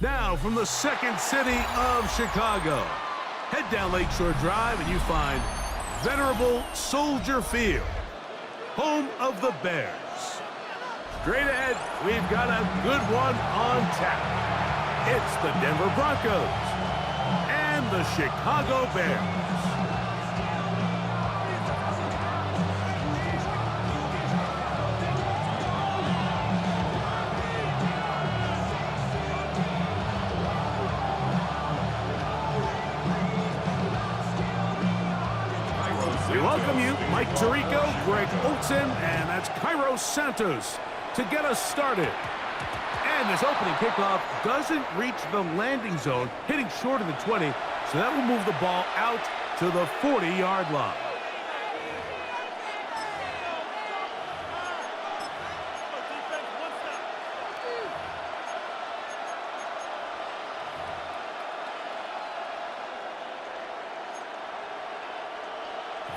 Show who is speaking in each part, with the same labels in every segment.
Speaker 1: Now, from the second city of Chicago, head down Lakeshore Drive and you find venerable Soldier Field, home of the Bears. Straight ahead, we've got a good one on tap. It's the Denver Broncos and the Chicago Bears. We welcome you, Mike Tirico, Greg Olson, and that's Cairo Santos to get us started. And this opening kickoff doesn't reach the landing zone, hitting short of the 20, so that will move the ball out to the 40-yard line.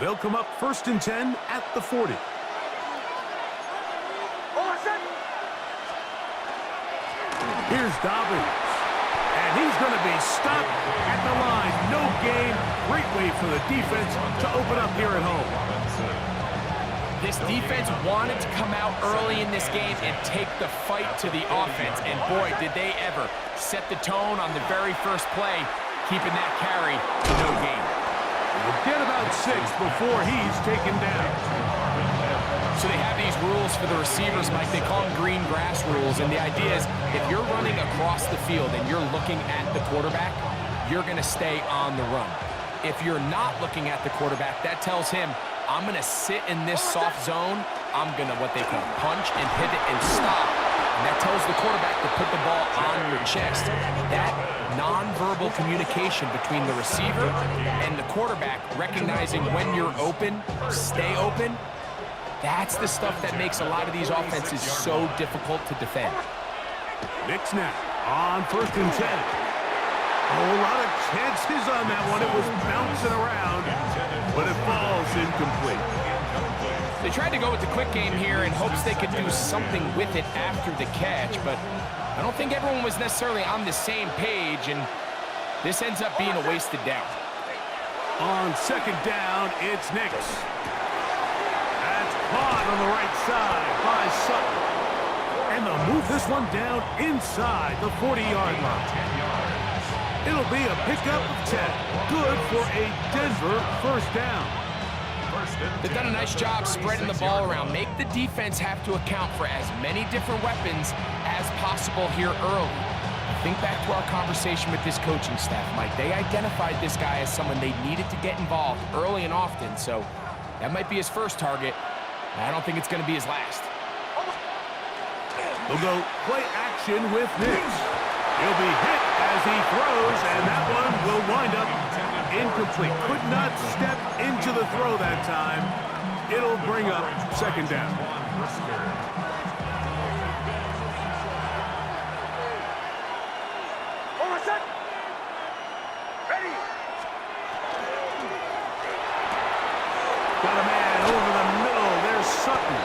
Speaker 1: They'll come up 1st and 10 at the 40. Here's Dobbins. And he's going to be stopped at the line. No gain. Great way for the defense to open up here at home.
Speaker 2: This defense wanted to come out early in this game and take the fight to the offense. And boy, did they ever set the tone on the very first play, keeping that carry to no gain.
Speaker 1: We'll get about 6 before he's taken down.
Speaker 2: So they have these rules for the receivers, Mike. They call them green grass rules. And the idea is if you're running across the field and you're looking at the quarterback, you're going to stay on the run. If you're not looking at the quarterback, that tells him, I'm going to sit in this soft zone. I'm going to, what they call, punch and pivot and stop. And that tells the quarterback to put the ball on your chest. That nonverbal communication between the receiver and the quarterback, recognizing when you're open, stay open, that's the stuff that makes a lot of these offenses so difficult to defend.
Speaker 1: Knicks now on 1st and 10. A whole lot of chances on that one. It was bouncing around, but it falls incomplete.
Speaker 2: They tried to go with the quick game here in hopes they could do something with it after the catch, but I don't think everyone was necessarily on the same page, and this ends up being a wasted down.
Speaker 1: On 2nd down, it's Knicks. That's caught on the right side by Sutton. And they'll move this one down inside the 40-yard line. It'll be a pickup of 10. Good for a Denver 1st down.
Speaker 2: They've done a nice job spreading the ball around. Make the defense have to account for as many different weapons as possible here early. Think back to our conversation with this coaching staff, Mike. They identified this guy as someone they needed to get involved early and often, so that might be his first target. I don't think it's going to be his last.
Speaker 1: They'll go play action with Knicks. He'll be hit as he throws, and that one will wind up incomplete. Could not step into the throw that time. It'll bring up 2nd down. Got a man over the middle. There's Sutton.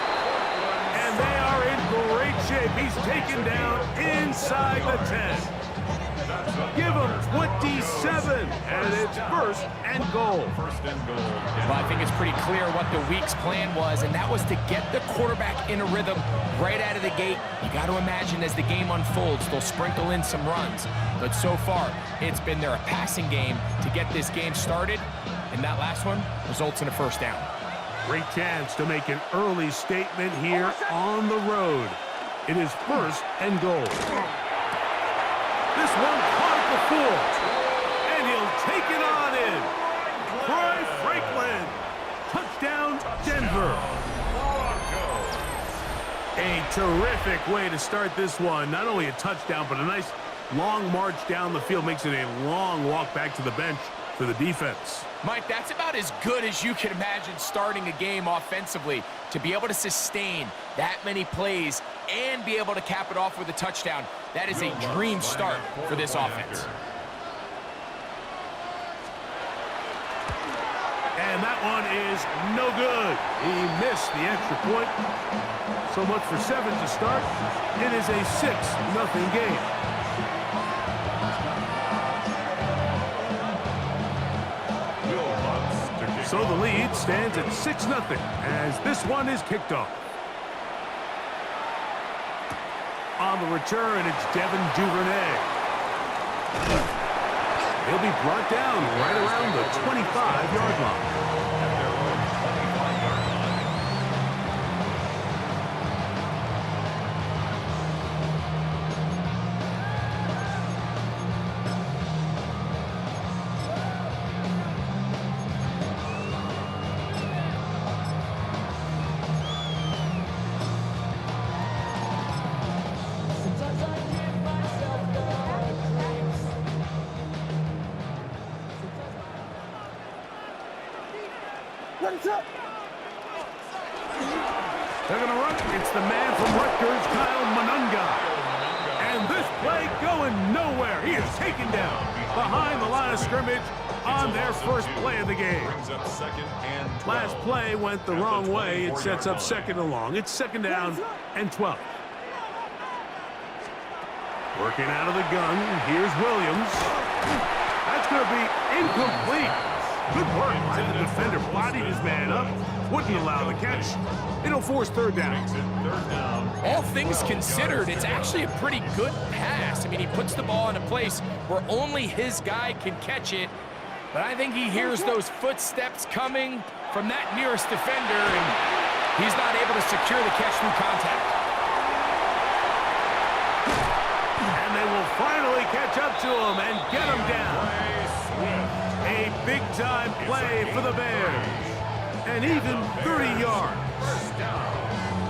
Speaker 1: And they are in great shape. He's taken down inside the 10. Give him 27, and it's 1st and goal.
Speaker 2: Well, I think it's pretty clear what the week's plan was, and that was to get the quarterback in a rhythm right out of the gate. You got to imagine as the game unfolds, they'll sprinkle in some runs. But so far, it's been their passing game to get this game started, and that last one results in a 1st down.
Speaker 1: Great chance to make an early statement here on the road. It is 1st and goal. This one caught at the 4, and he'll take it on in. Troy Franklin, touchdown Denver. A terrific way to start this one. Not only a touchdown, but a nice long march down the field. Makes it a long walk back to the bench for the defense.
Speaker 2: Mike, that's about as good as you can imagine starting a game offensively. To be able to sustain that many plays and be able to cap it off with a touchdown, that is a dream start for this offense.
Speaker 1: And that one is no good. He missed the extra point. So much for 7 to start. It is a 6-0 game. So the lead stands at 6-0 as this one is kicked off. On the return, it's Devin Duvernay. He'll be brought down right around the 25-yard line. They're going to run. It's the man from Rutgers, Kyle Monunga. And this play going nowhere. He is taken down behind the line of scrimmage on their first play of the game. Last play went the wrong way. It sets up 2nd and long. It's 2nd down and 12. Working out of the gun. Here's Williams. That's going to be incomplete. Good work by the defender. Bodied his man up. Wouldn't allow the catch. It'll force 3rd down.
Speaker 2: All things considered, it's actually a pretty good pass. I mean, he puts the ball in a place where only his guy can catch it. But I think he hears those footsteps coming from that nearest defender, and he's not able to secure the catch through contact.
Speaker 1: And they will finally catch up to him and get him down. A big-time play for the Bears. And even 30 yards.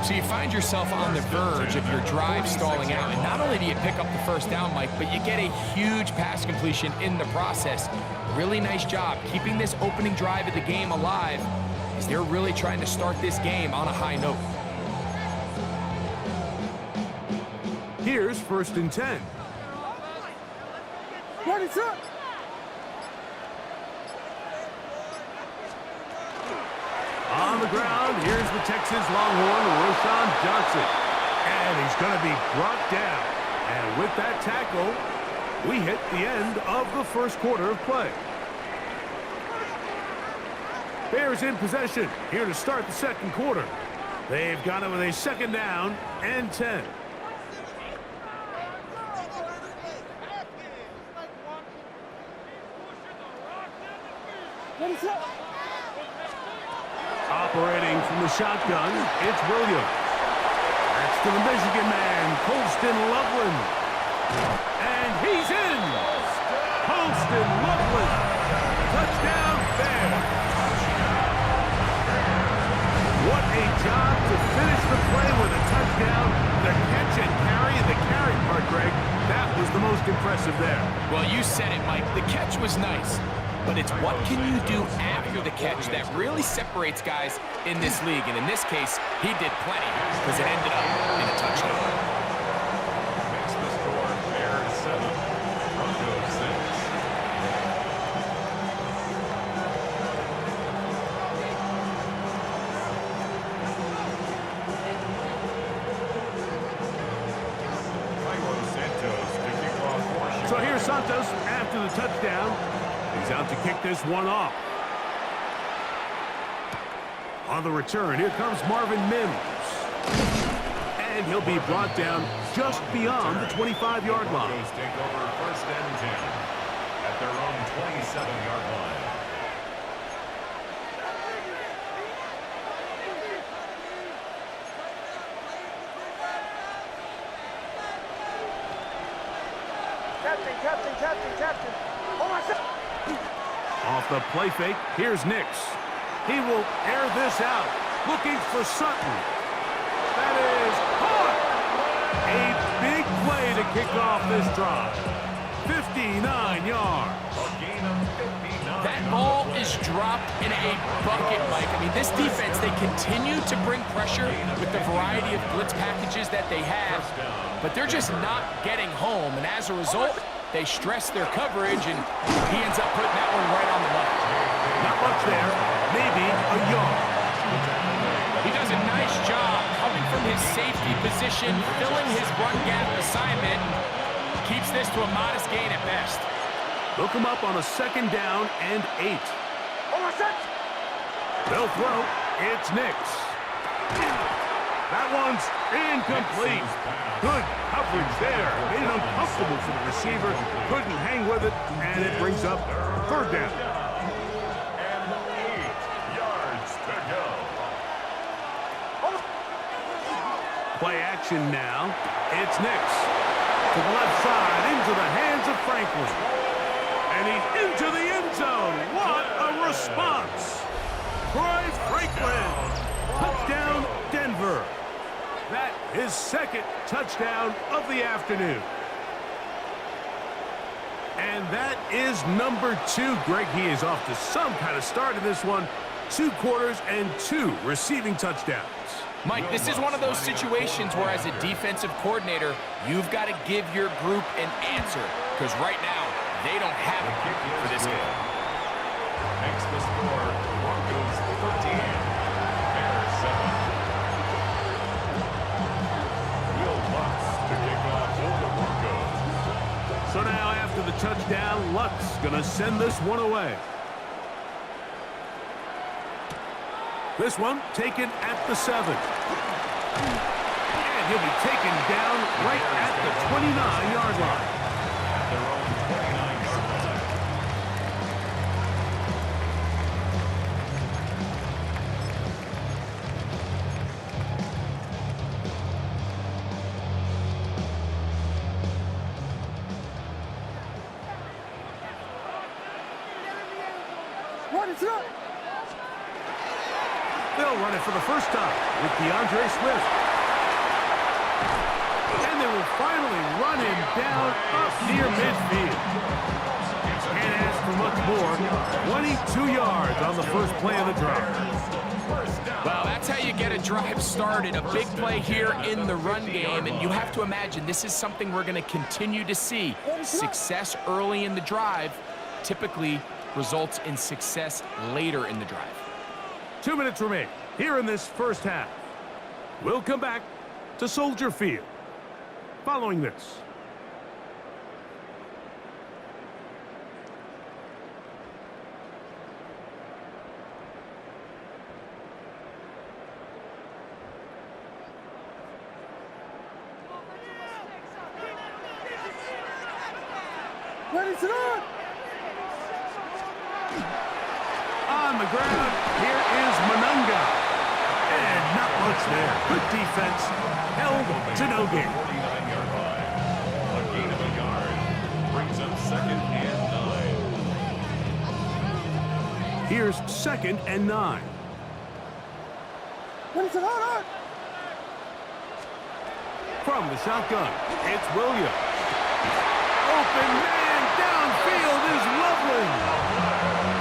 Speaker 2: So you find yourself on the verge of your drive stalling out, and not only do you pick up the 1st down, Mike, but you get a huge pass completion in the process. Really nice job keeping this opening drive of the game alive, as they're really trying to start this game on a high note.
Speaker 1: Here's 1st and 10.
Speaker 3: What is up?
Speaker 1: On the ground, here's the Texas Longhorn, Roschon Johnson. And he's going to be brought down. And with that tackle, we hit the end of the 1st quarter of play. Bears in possession here to start the 2nd quarter. They've got it with a 2nd down and 10.
Speaker 3: What is up?
Speaker 1: Operating from the shotgun, it's Williams. That's to the Michigan man, Colston Loveland. And he's in! Colston Loveland. Touchdown, Bears. What a job to finish the play with a touchdown. The catch and carry, the carry part, Greg, that was the most impressive there.
Speaker 2: Well, you said it, Mike. The catch was nice. But it's what can you do after the catch that really separates guys in this league. And in this case, he did plenty because it ended up in a touchdown.
Speaker 4: Makes the score Bears 7, Broncos 6.
Speaker 1: So here's Santos after the touchdown. He's out to kick this one off. On the return, here comes Marvin Mims. And he'll be brought down just beyond the 25-yard line.
Speaker 4: Take over 1st and 10 at their own 27-yard line.
Speaker 3: Captain. Oh, my God.
Speaker 1: Off the play fake, here's Nix. He will air this out, looking for Sutton. That is caught! A big play to kick off this drive. 59 yards.
Speaker 2: That ball is dropped in a bucket, Mike. I mean, this defense, they continue to bring pressure with the variety of blitz packages that they have, but they're just not getting home. And as a result, they stress their coverage, and he ends up putting that one right on the money.
Speaker 1: Not much there, maybe a yard.
Speaker 2: He does a nice job coming from his safety position, filling his run gap assignment, keeps this to a modest gain at best.
Speaker 1: They'll come up on a 2nd down and 8. They'll throw. It's Nix. That one's incomplete. Good coverage there. Made it uncomfortable for the receiver. Couldn't hang with it, and it brings up third down.
Speaker 4: And 8 yards to go.
Speaker 1: Play action now. It's Nix. To the left side, into the hands of Franklin. And he's into the end zone. What a response. Troy Franklin. Touchdown, Denver. That is second touchdown of the afternoon. And that is number 2. Greg, he is off to some kind of start in this one. 2 quarters and 2 receiving touchdowns.
Speaker 2: Mike, this is one of those situations where as a defensive coordinator, you've got to give your group an answer. Because right now, they don't have a kick for this game.
Speaker 4: Makes the score Broncos 13, Bears 7. Will Lutz to kick off for the Broncos.
Speaker 1: So now after the touchdown, Lutz going to send this one away. This one taken at the 7. And he'll be taken down right at the 29-yard line.
Speaker 4: At their own 29-yard line.
Speaker 3: What is up?
Speaker 1: They'll run it for the first time with DeAndre Swift. And they will finally run him down up near midfield. Can't ask for much more. 22 yards on the first play of the drive.
Speaker 2: Well, that's how you get a drive started. A big play here in the run game. And you have to imagine this is something we're going to continue to see. Success early in the drive typically results in success later in the drive.
Speaker 1: 2 minutes remain here in this first half. We'll come back to Soldier Field following this.
Speaker 3: What is it on?
Speaker 1: On the ground, here is Manunga. And not much there. Good defense. Held to no gain.
Speaker 4: 49-yard line. A gain of a yard. Brings up 2nd and 9.
Speaker 1: Here's 2nd and 9.
Speaker 3: What is it on?
Speaker 1: From the shotgun, it's Williams. Open man downfield is Lovely.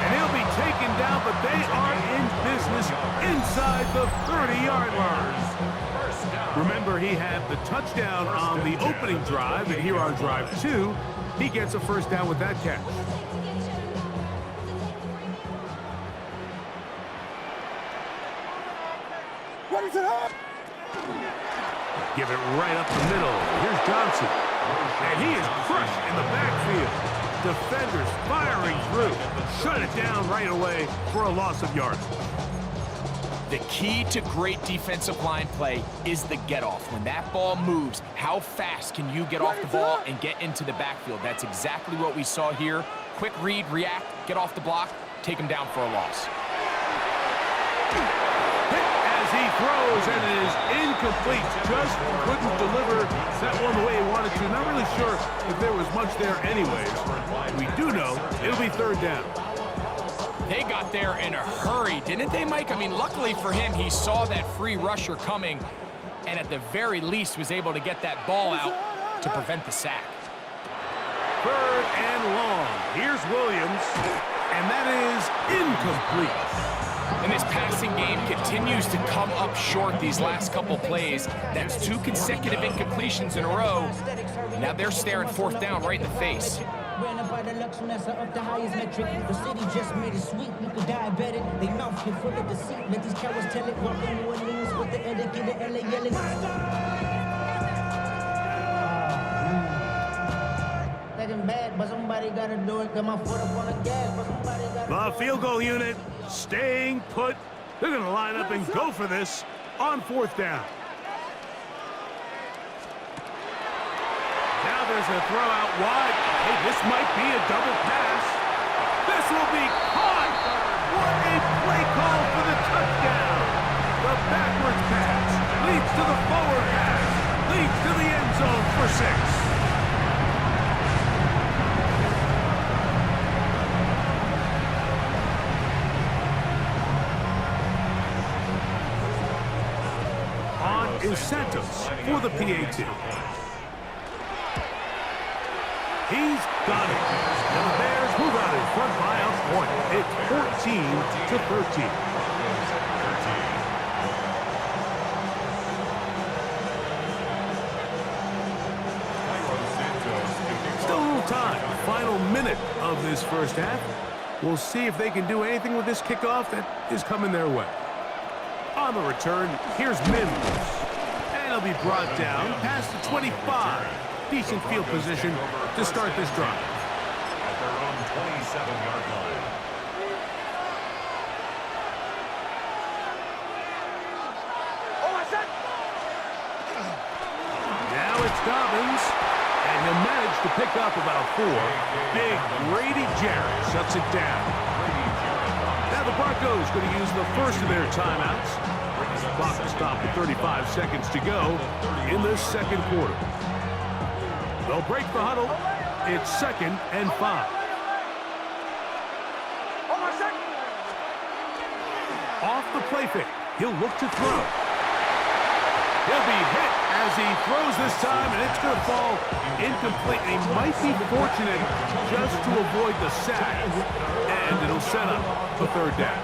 Speaker 1: And he'll be taken down, but they are in business inside the 30-yard line. Remember, he had the touchdown on the opening drive, and here on drive 2, he gets a first down with that catch.
Speaker 3: What is it on?
Speaker 1: Give it right up the middle. Here's Johnson. And he is crushed in the backfield. Defenders firing through. Shut it down right away for a loss of yards.
Speaker 2: The key to great defensive line play is the get-off. When that ball moves, how fast can you get off the ball and get into the backfield? That's exactly what we saw here. Quick read, react, get off the block, take him down for a loss.
Speaker 1: As he throws, and it is incomplete. Just couldn't deliver that one the way he wanted to. Not really sure if there was much there anyways. We do know it'll be third down.
Speaker 2: They got there in a hurry, didn't they, Mike? I mean, luckily for him, he saw that free rusher coming and at the very least was able to get that ball out to prevent the sack.
Speaker 1: 3rd and long. Here's Williams, and that is incomplete.
Speaker 2: And this passing game continues to come up short these last couple plays. That's 2 consecutive incompletions in a row. Now they're staring 4th down right in the face.
Speaker 5: Ran up by the Lux when that's up the highest metric. The city just made it sweet. People diabetic. They mouth get full of deceit. Let these cowards tell it. Walk in New Orleans with the etiquette of LA yelling. Looking bad, but somebody gotta do it. Got my foot up on the gas, but somebody gotta.
Speaker 1: The field goal unit staying put They're going to line up and go for this on 4th down. Now there's a throw out wide. Hey, this might be a double pass. This will be caught. What a play call for the touchdown. The backwards pass leads to the forward pass, leads to the end zone for 6. Is Santos for the PAT. He's got it. And the Bears move out in front by a point. It's 14-13. Still a little time. Final minute of this first half. We'll see if they can do anything with this kickoff that is coming their way. On the return, here's Mims. And he'll be brought down past the 25. Decent field position to start this drive.
Speaker 4: At their own 27-yard line.
Speaker 1: Now it's Dobbins. And he'll manage to pick up about 4. Big Grady Jarrett shuts it down. Now the Broncos going to use the first of their timeouts. The clock is stopped with 35 seconds to go in the second quarter. They'll break the huddle. It's 2nd and 5. Off the play fake. He'll look to throw. He'll be hit as he throws this time, and it's going to fall incomplete. He might be fortunate just to avoid the sack, and it'll set up the 3rd down.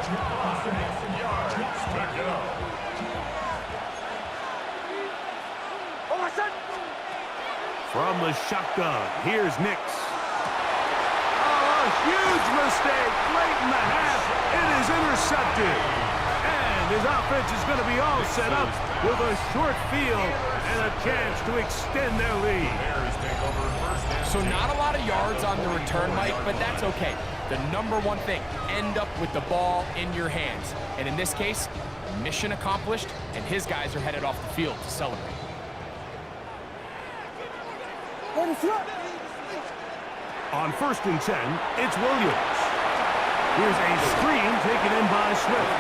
Speaker 1: From the shotgun, here's Nix. Oh, a huge mistake late in the half. It is intercepted. And his offense is going to be all set up with a short field and a chance to extend their lead.
Speaker 2: So not a lot of yards on the return, Mike, but that's okay. The number one thing, end up with the ball in your hands. And in this case, mission accomplished, and his guys are headed off the field to celebrate.
Speaker 1: On 1st and 10, it's Williams. Here's a screen taken in by Swift.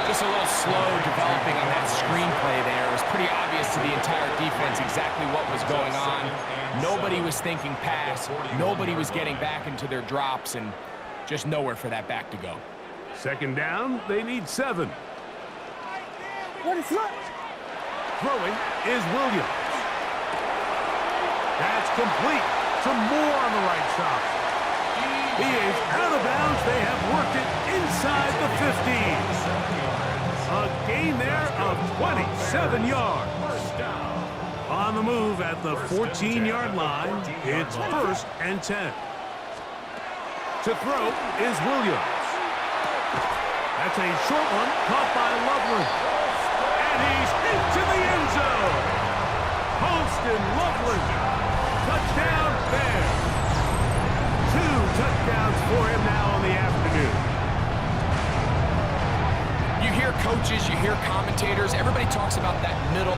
Speaker 2: Just a little slow developing on that screenplay there. It was pretty obvious to the entire defense exactly what was going on. Nobody was thinking pass. Nobody was getting back into their drops, and just nowhere for that back to go.
Speaker 1: 2nd down, they need 7. Throwing is Williams. That's complete to Moore on the right side. He is out of bounds. They have worked it inside the 15. A gain there of 27 yards. On the move at the 14-yard line, it's 1st and 10. To throw is Williams. That's a short one caught by Loveland. And he's into the end zone. Holston Loveland. Touchdown, Bears. 2 touchdowns for him now on the afternoon.
Speaker 2: You hear coaches, you hear commentators, everybody talks about that middle.